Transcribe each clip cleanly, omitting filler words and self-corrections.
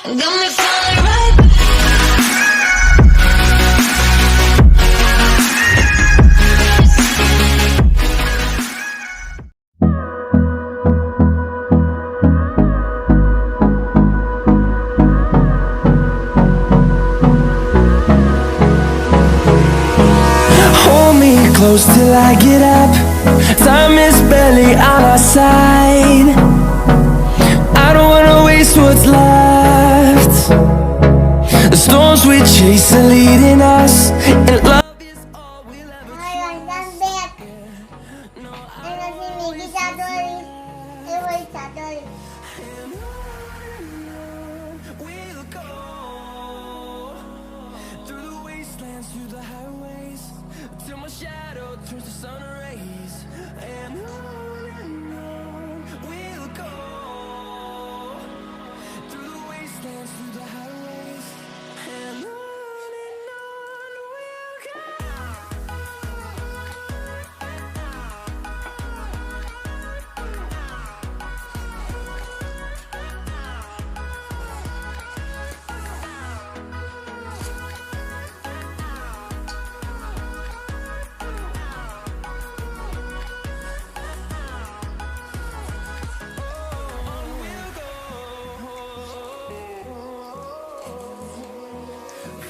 Got me falling right back. Hold me close till I get up. Time is barely on our side. I don't wanna waste what's left. The storms we chase are leading us, and love is all we'll ever No, I don't wanna waste what's left. And on we'll go, through the wastelands, through the highways, till my shadow turns to sun rays. And on we'll go, through the wastelands, through the highways, and on we'll go.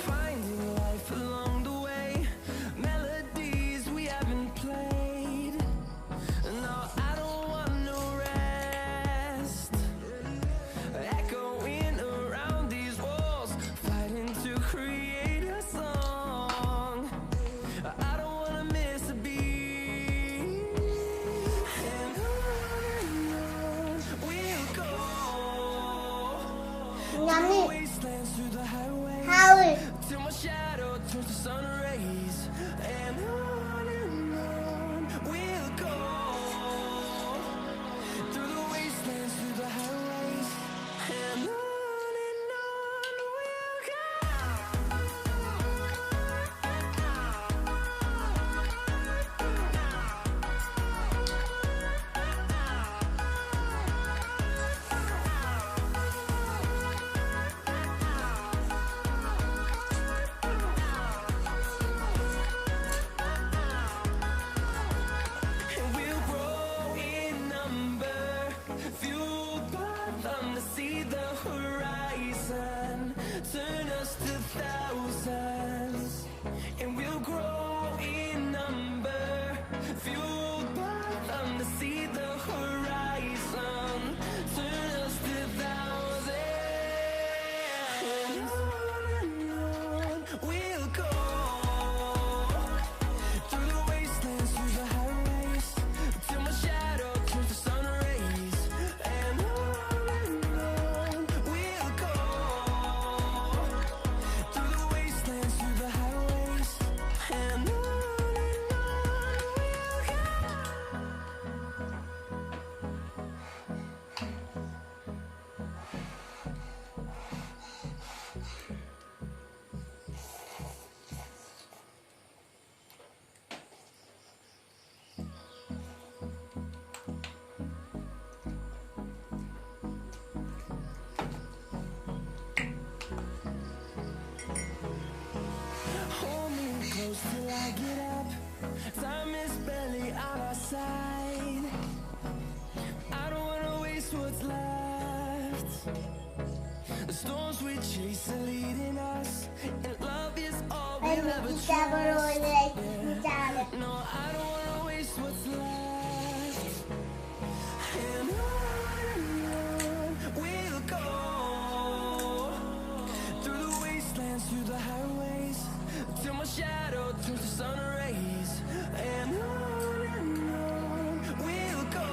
Finding life along the way, melodies we haven't played. No, I don't want no rest. Echoing around these walls, fighting to create a song. I don't wanna miss a beat. And on we'll go, through the wastelands, through the highways, till my shadow turns to sun rays. And on we'll go, through the wastelands, through the highways, and on we'll go. And we'll grow in number, fueled by them to see the horizon, turn us to thousands. And we'll grow in number, fueled by them to see the horizon, turn us to thousands. And on we'll go, through the wastelands, through the highways, till my shadow turns to sun rays. And on we'll go, through the wastelands, through the highways, and on we'll go. Hold me close till I get up. Time is barely on our side. I don't wanna waste what's left. The storms we chase are leading us, and love is all we'll ever trust. No, I don't wanna waste what's left. And on we'll go, through the wastelands, through the highways, till my shadow turns to sun rays. And on we'll go,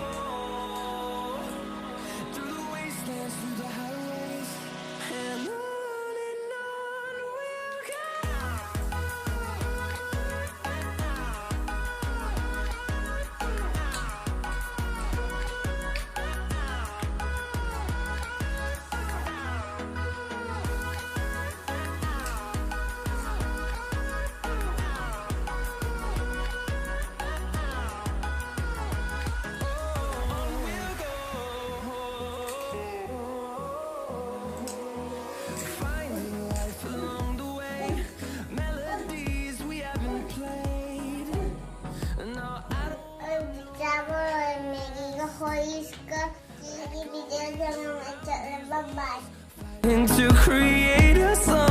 through the wastelands, through the highways, and on we'll go. Hoiska, bibigyan sa mga bye-bye. And to create a song